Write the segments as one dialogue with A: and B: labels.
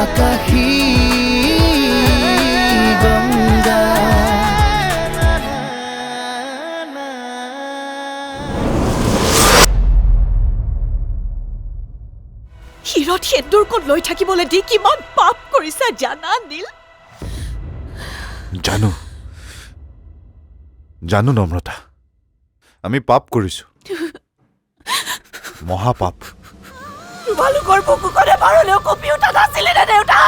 A: আকাশী গংগা
B: হিৰত সেন্দুৰকণ লৈ থাকিবলৈ দি কিমান পাপ কৰিছা জানা নীল?
C: জানো নম্ৰতা, আমি পাপ কৰিছো, মহাপাপ।
B: তোমালোকৰ বুকুখনে মাৰলেও কঁপি উঠা নাছিলে নে দেউতা?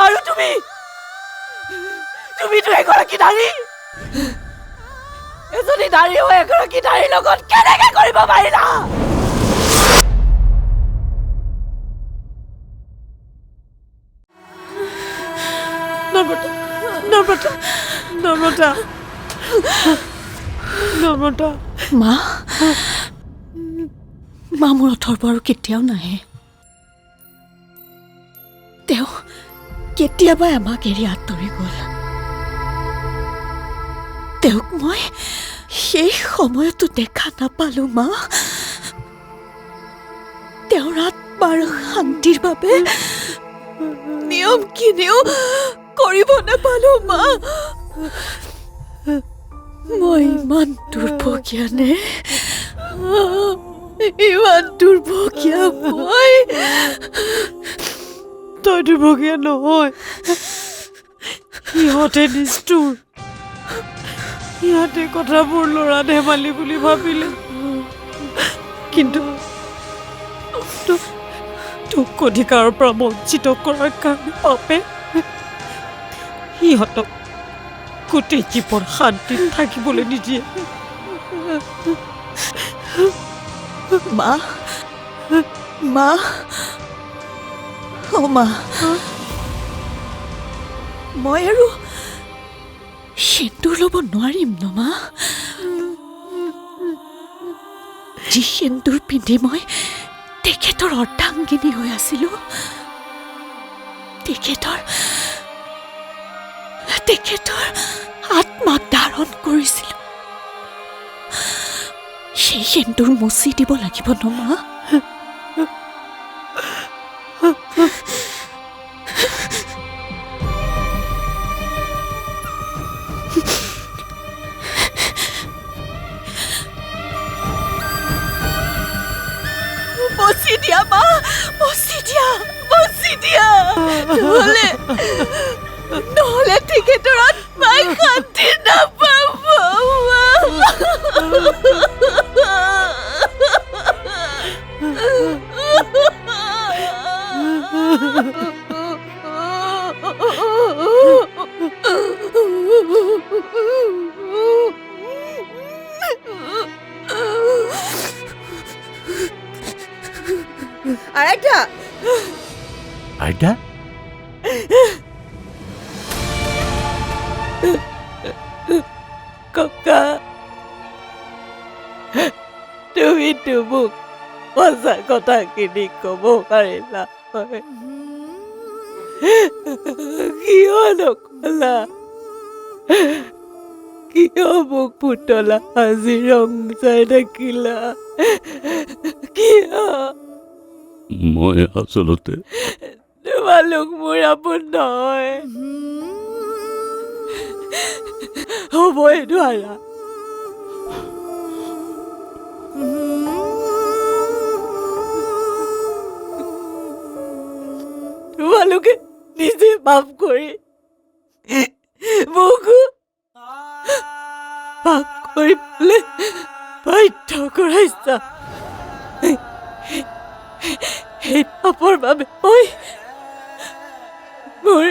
B: আৰু তুমিতো এগৰাকী নাৰী, এজনী নাৰীও এগৰাকী নাৰীৰ লগত কেনেকে কৰিব পাৰিলা? নম্ৰতা মা মোৰ অথৰ পৰা কেতিয়াও নাহে। তেওঁ কেতিয়াবাই আমাক এৰি আঁতৰি গ'ল। তেওঁক মই সেই সময়তো দেখা নাপালো মা। তেওঁৰ আত্মাৰ শান্তিৰ বাবে নিয়মখিনিও কৰিব নাপালো মা। মই ইমান দুৰ্ভগীয়া নে? ইমান দুৰ্ভগীয়া মই?
D: তই দুৰ্ভগীয়া নহয়, সিহঁতে নিষ্ঠুৰ। সিহঁতে কথাবোৰ ল'ৰা ধেমালি বুলি ভাবিলে, কিন্তু তোক অধিকাৰৰ পৰা বঞ্চিত কৰাৰ কাৰণে পাপে সিহঁতক গোটেই জীৱন শান্তিত থাকিবলৈ নিদিয়ে।
B: মা মই আৰু সেন্দুৰ ল'ব নোৱাৰিম ন মা? যি সেন্দুৰ পিন্ধি মই তেখেতৰ অৰ্ধাংগিনী হৈ আছিলো, তেখেতৰ আত্মাক ধাৰণ কৰিছিলো, সেই সেন্দুৰ মচি দিব লাগিব ন মা? মচি দিয়া মা, মচি দিয়া। নহলে তেখেতৰ আত্মাই শান্তি নাপাব।
D: আইতা
B: ককা, তুমিতো মোক সঁচা কথাখিনি ক'ব পাৰিলা হয়, কিয় নকলা? কিয় মোক পুতলা আজি ৰং চাই থাকিলা? কিয়?
E: মই আচলতে
B: তোমালোক মোৰ আপোন নহয়, হ'বই নোৱাৰা। তোমালোকে নিজে পাপ কৰি মোকো পাপ কৰিবলৈ বাধ্য কৰাইছা। সেই পাপৰ বাবে মই মোৰ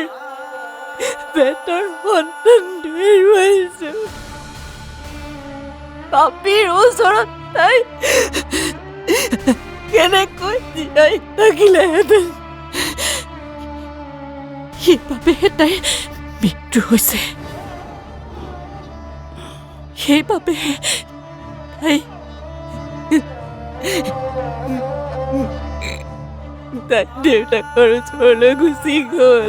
B: পেটৰ সন্তানটো হেৰুৱাইছো। পাপীৰ ওচৰত তাই কেনেকৈ জীয়াই থাকিলেহেঁতেন, সেইবাবেহে তাই মৃত্যু হৈছে। সেইবাবেহে তাই দেউতাকৰ ওচৰলৈ গুচি গ'ল।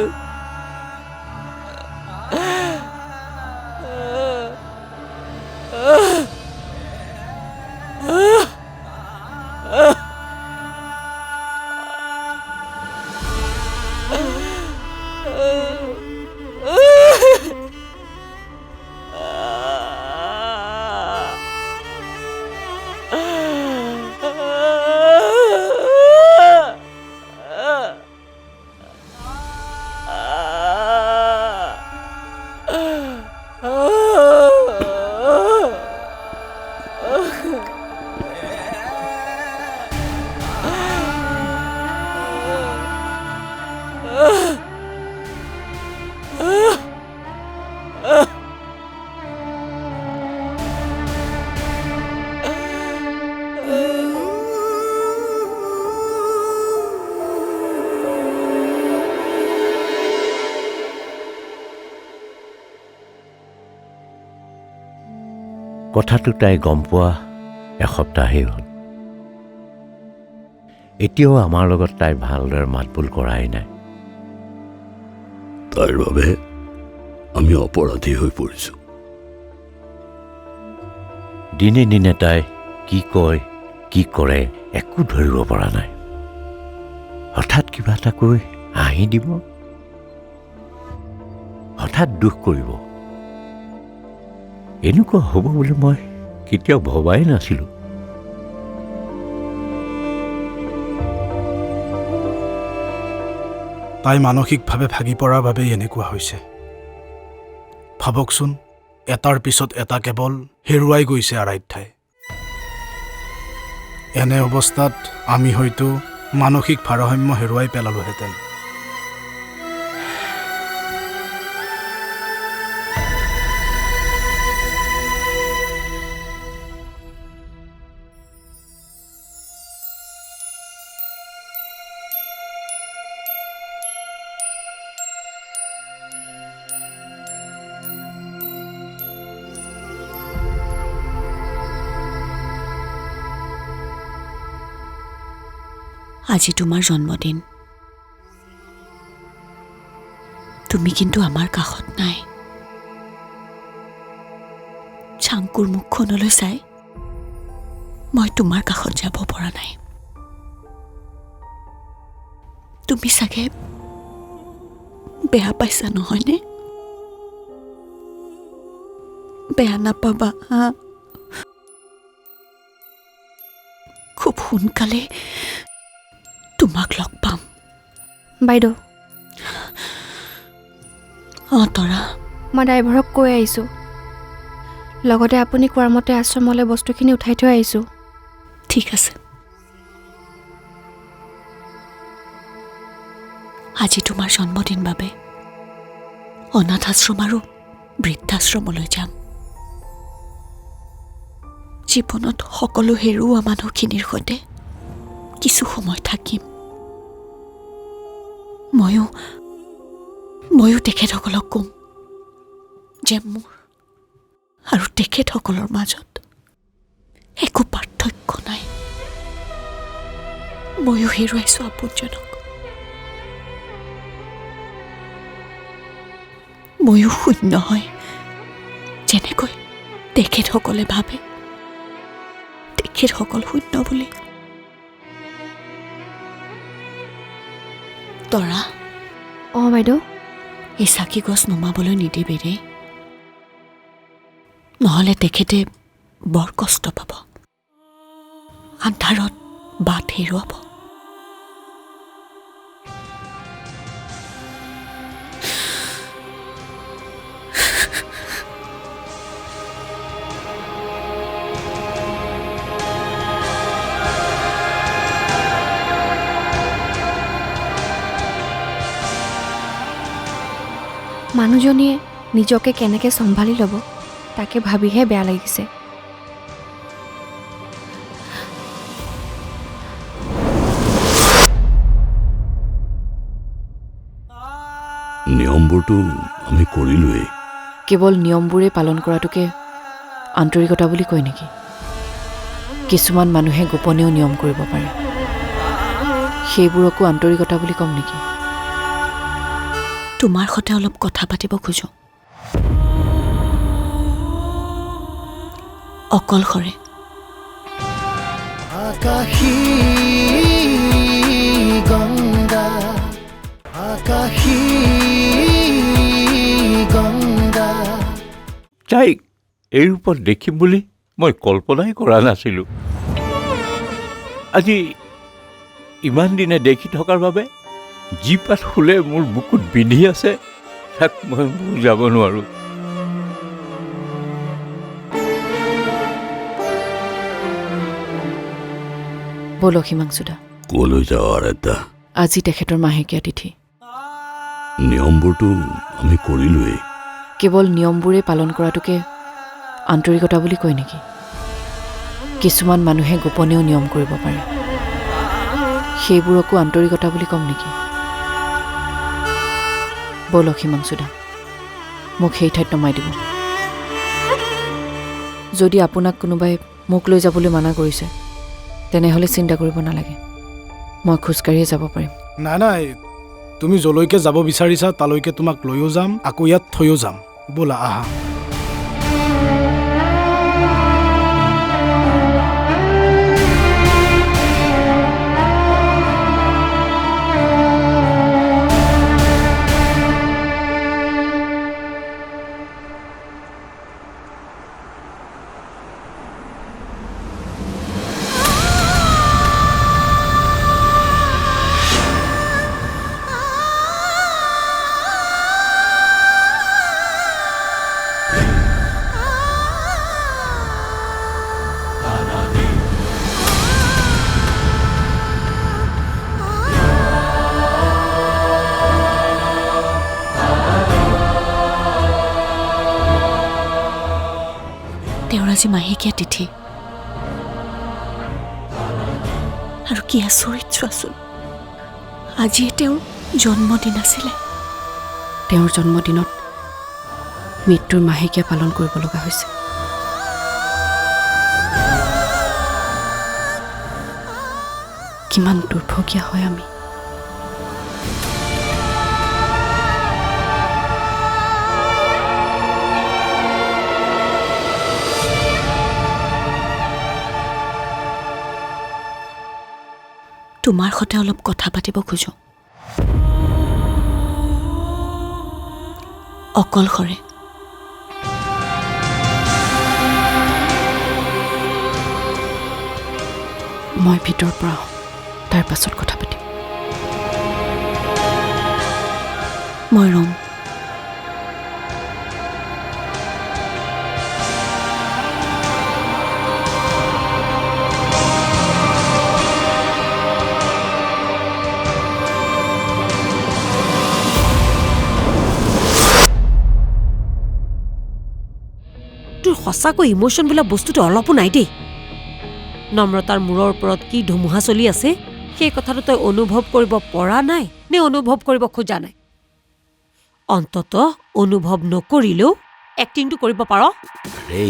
A: কথাটো তাই গম পোৱা এসপ্তাহেই হ'ল। এতিয়াও আমাৰ লগত তাই ভালদৰে মাতবোল কৰাই নাই।
E: তাৰ বাবে আমি অপৰাধী হৈ পৰিছোঁ।
A: দিনে দিনে তাই কি কয় কি কৰে একো ধৰিব পৰা নাই। হঠাৎ কিবা এটা কৈ হাঁহি দিব, হঠাৎ দুখ কৰিব। এনেকুৱা হ'ব বুলি মই কেতিয়াও ভবাই নাছিলোঁ।
F: তাই মানসিকভাৱে ভাগি পৰাৰ বাবেই এনেকুৱা হৈছে। ভাবকচোন, এটাৰ পিছত এটা কেৱল হেৰুৱাই গৈছে আৰাধ্যাই। এনে অৱস্থাত আমি হয়তো মানসিক ভাৰসাম্য হেৰুৱাই পেলালোহেঁতেন।
B: আজি তোমাৰ জন্মদিন। তুমি কিন্তু আমাৰ কাষত নাই। চাংকুৰ মুখখনলৈ চাই মই তোমাৰ কাষত যাব পৰা নাই। তুমি চাগে বেয়া পাইছা নহয়নে? বেয়া নাপাবা হা? খুব সোনকালে তোমাক লগ পাম।
G: বাইদেউ,
B: তৰা,
G: মই ড্ৰাইভাৰক কৈ আহিছোঁ। লগতে আপুনি কোৱাৰ মতে আশ্ৰমলৈ বস্তুখিনি উঠাই থৈ আহিছোঁ।
B: ঠিক আছে। আজি তোমাৰ জন্মদিন বাবে অনাথ আশ্ৰম আৰু বৃদ্ধাশ্ৰমলৈ যাম। জীৱনত সকলো হেৰুওৱা মানুহখিনিৰ সৈতে কিছু সময় থাকিম। ময়ো তেখেতসকলক ক'ম যে মোৰ আৰু তেখেতসকলৰ মাজত একো পাৰ্থক্য নাই। ময়ো হেৰুৱাইছোঁ আপোনজনক। ময়ো শূন্য হয় যেনেকৈ তেখেতসকলে ভাবে তেখেতসকল শূন্য বুলি। তৰা,
G: বাইদেউ,
B: এই চাকি গছ নুমাবলৈ নিদিবি ৰে, নহ'লে তেখেতে বৰ কষ্ট পাব, আন্ধাৰত বাট হেৰুৱাব।
G: মানুহজনীয়ে নিজকে কেনেকৈ চম্ভালি ল'ব তাকে ভাবিহে বেয়া লাগিছে।
E: নিয়মবোৰতো আমি কৰিলোৱেই।
D: কেৱল নিয়মবোৰেই পালন কৰাটোকে আন্তৰিকতা বুলি কয় নেকি? কিছুমান মানুহে গোপনেও নিয়ম কৰিব পাৰে, সেইবোৰকো আন্তৰিকতা বুলি ক'ম নেকি?
B: তোমাৰ সৈতে অলপ কথা পাতিব খোজোঁ, অকলশৰে।
H: আকাশী গংগা, আকাশী গংগা।
A: তাইক এই ৰূপত দেখিম বুলি মই কল্পনাই কৰা নাছিলোঁ। আজি ইমান দিনে দেখি থকাৰ বাবে যি পাত ফুলে মোৰ বুকুত বিন্ধি আছে তাক মই বুজাব নোৱাৰোঁ।
D: ব'লক হিমাংশুদা,
E: ক'লৈ যাওঁ আৰাধ্যা?
D: আজি তেখেতৰ মাহেকীয়া তিথি।
E: নিয়মবোৰতো আমি কৰিলোৱেই।
D: কেৱল নিয়মবোৰেই পালন কৰাটোকে আন্তৰিকতা বুলি কয় নেকি? কিছুমান মানুহে গোপনেও নিয়ম কৰিব পাৰে, সেইবোৰকো আন্তৰিকতা বুলি ক'ম নেকি? ব'লক হিমাংশুদা, মোক সেই ঠাইত নমাই দিব। যদি আপোনাক কোনোবাই মোক লৈ যাবলৈ মানা কৰিছে তেনেহ'লে চিন্তা কৰিব নালাগে মই খোজকাঢ়িয়ে যাব পাৰিম
F: নাই নাই তুমি যলৈকে যাব বিচাৰিছা তালৈকে তোমাক লৈও যাম আকৌ ইয়াত থৈও যাম ব'লা আহা
B: তেওঁৰ আজি মাহেকীয়া তিথি আৰু কি আচৰিত চোৱাচোন আজিয়ে তেওঁৰ জন্মদিন আছিলে
D: তেওঁৰ জন্মদিনত মৃত্যুৰ মাহেকীয়া পালন কৰিব লগা হৈছে কিমান দুৰ্ভগীয়া হয় আমি
B: তোমাৰ সৈতে অলপ কথা পাতিব খোজো অকলশৰে
D: মই ভিতৰৰ পৰা তাৰ পাছত কথা পাতিম
B: মই ৰম
I: তোৰ সঁচাকৈ ইমোশ্যন বোলা বস্তুটো অলপো নাই দেই নম্ৰতাৰ মূৰৰ ওপৰত কি ধুমুহা চলি আছে সেই কথাটো তই অনুভৱ কৰিব পৰা নাই নে অনুভৱ কৰিব খোজা নাই অন্তত অনুভৱ নকৰিলেও এক্টিংটো কৰিব পাৰ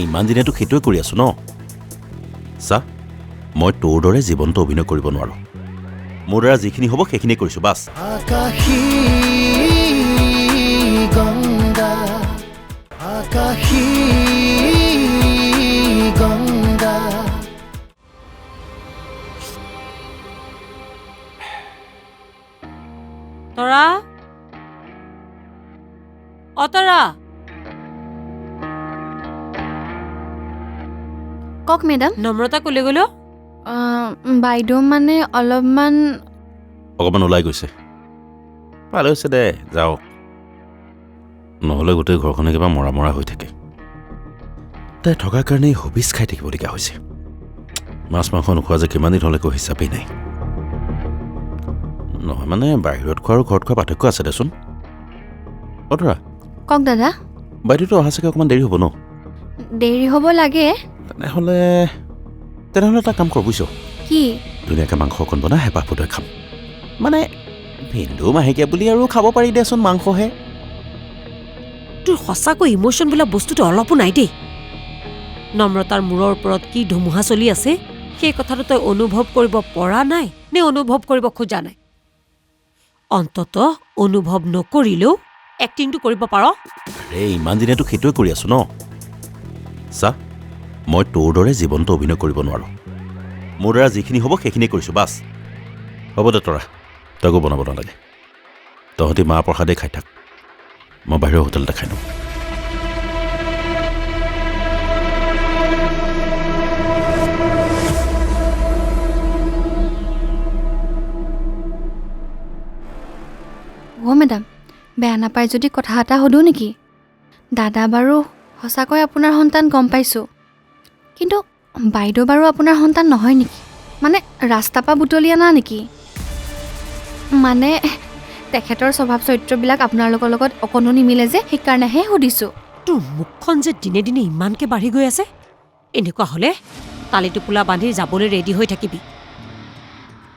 A: ইমান দিনেতো সেইটোৱে কৰি আছো ন চা মই তোৰ দৰে জীৱনটো অভিনয় কৰিব নোৱাৰো মোৰ দ্বাৰা যিখিনি হ'ব সেইখিনিয়ে কৰিছো বাছ
H: আকাশী গংগা আকাশী গংগা
I: তৰা অতৰা
G: কওক মেডাম
I: নম্ৰতা কলে গ'ল
G: বাইদেউ মানে অলপমান
A: অকণমান ওলাই গৈছে ভালে হৈছে দে যাওক নহ'লে গোটেই ঘৰখনে কিবা মৰা মৰা হৈ থাকে তাই থকাৰ কাৰণে হবিজ খাই থাকিবলগীয়া হৈছে মাছ মাংস নোখোৱা যে কিমান দিন হ'লে একো হিচাপেই নাই নহয় মানে বাহিৰত খোৱা আৰু ঘৰত খোৱা পাৰ্থক্য আছে দেচোন অতৰা
G: কওক দাদা
A: বাইদেউতো অহা চাগে অকণমান দেৰি হ'ব ন
G: দেৰি হ'ব লাগে
A: তেনেহ'লে এটা কাম কৰ বুজিছ
G: কি
A: ধুনীয়াকৈ মাংস অকণ বনাই হেঁপাহ পটুৱাই খাম মানে ভিনদেউ মাহেকীয়া বুলি আৰু খাব পাৰি দেচোন মাংসহে
I: তোৰ সঁচাকৈ ইমোশ্যন বোলা বস্তুটো অলপো নাই দেই নম্ৰতাৰ মূৰৰ ওপৰত কি ধুমুহা চলি আছে সেই কথাটো তই অনুভৱ কৰিব পৰা নাই নে অনুভৱ কৰিব খোজা নাই অন্তত অনুভৱ নকৰিলেও এক্টিংটো কৰিব পাৰ
A: ইমান দিনেতো সেইটোৱে কৰি আছো ন চা মই তোৰ দৰে জীৱনটো অভিনয় কৰিব নোৱাৰো মোৰ দ্বাৰা যিখিনি হ'ব সেইখিনিয়ে কৰিছো বাছ হ'ব দে তৰা তইকো বনাব নালাগে তহঁতি মাহ প্ৰসাদেই খাই থাক মই বাহিৰৰ হোটেলতে খাই লওঁ
G: অ' মেডাম বেয়া নাপায় যদি কথা এটা সুধোঁ নেকি দাদা বাৰু সঁচাকৈ আপোনাৰ সন্তান গম পাইছোঁ কিন্তু বাইদেউ বাৰু আপোনাৰ সন্তান নহয় নেকি মানে ৰাস্তাৰ পৰা বুটলি আনা নেকি মানে তেখেতৰ স্বভাৱ চৰিত্ৰবিলাক আপোনালোকৰ লগত অকণো নিমিলে যে সেইকাৰণেহে সুধিছোঁ
I: তোৰ মুখখন যে দিনে দিনে ইমানকৈ বাঢ়ি গৈ আছে এনেকুৱা হ'লে তালি টোপোলা বান্ধি যাবলৈ ৰেডি হৈ থাকিবি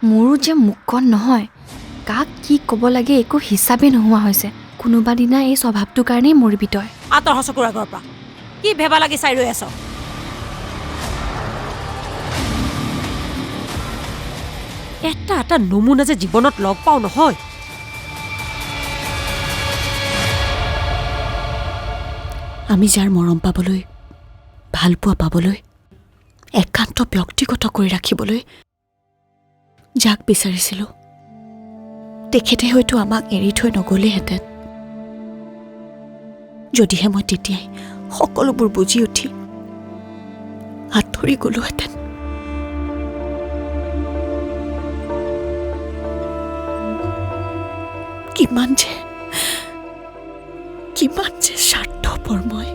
G: মোৰো যে মুখখন নহয় কাক কি ক'ব লাগে একো হিচাপে নোহোৱা হৈছে কোনোবা দিনা এই স্বভাৱটোৰ কাৰণেই মৰিবি তই
I: আঁতৰ চকুৰ আগৰ পৰা কি ভেবা লাগি চাই ৰৈ আছ এটা এটা নমুনা যে জীৱনত লগ পাওঁ নহয়।
B: আমি যাৰ মৰম পাবলৈ, ভালপোৱা পাবলৈ, একান্ত ব্যক্তিগত কৰি ৰাখিবলৈ যাক বিচাৰিছিলোঁ, তেখেতে হয়তো আমাক এৰি থৈ নগ'লেহেঁতেন। যদিহে মই তেতিয়াই সকলোবোৰ বুজি উঠি আঁতৰি গ'লোহেঁতেন। কিমান যে স্বাৰ্থপৰ মই।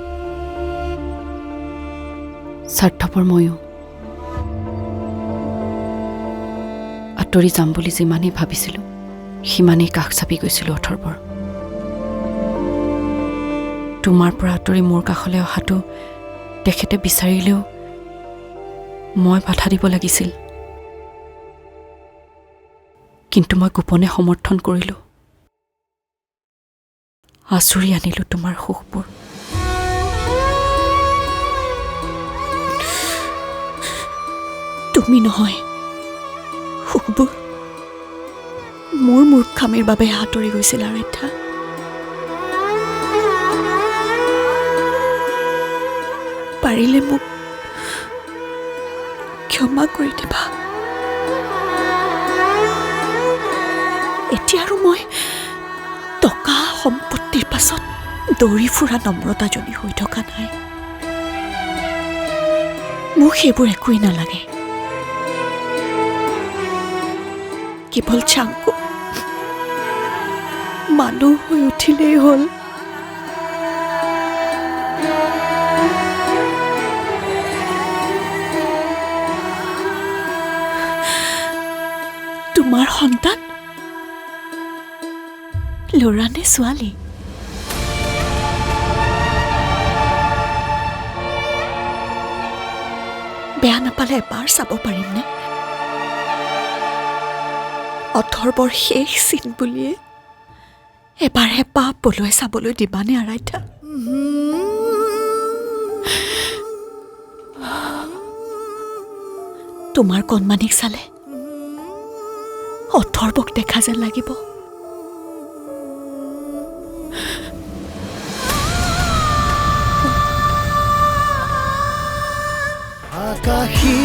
D: স্বাৰ্থপৰ ময়ো। আঁতৰি যাম বুলি যিমানেই ভাবিছিলোঁ, সিমানেই কাষ চাপি গৈছিলোঁ অথৰ্বৰ। তোমাৰ পৰা আঁতৰি মোৰ কাষলৈ অহাটো তেখেতে বিচাৰিলেও মই বাধা দিব লাগিছিল, কিন্তু মই গোপনে সমৰ্থন কৰিলোঁ। আঁচুৰি আনিলোঁ তোমাৰ সুখবোৰ।
B: তুমি নহয়, সুখবোৰ মোৰ মূৰ্খামিৰ বাবে আঁতৰি গৈছিল আৰাধ্যা। পাৰিলে মোক ক্ষমা কৰি দিবা। এতিয়া আৰু মই টকা সম্পত্তিৰ পাছত দৌৰি ফুৰা নম্ৰতাজনী হৈ থকা নাই। মোক সেইবোৰ একোৱেই নালাগে। কেৱল চাংকু মানুহ হৈ উঠিলেই হ'ল। তোমাৰ সন্তান ল'ৰা নে ছোৱালী? বেয়া নাপালে এবাৰ চাব পাৰিমনে? অথৰ্বৰ শেষ চিন বুলিয়ে এবাৰহে পাপ পলুৱাই চাবলৈ দিবানে আৰাধ্যা? তোমাৰ কণমানিক চালে অথৰ্বক দেখা যেন লাগিব।
H: আকাশী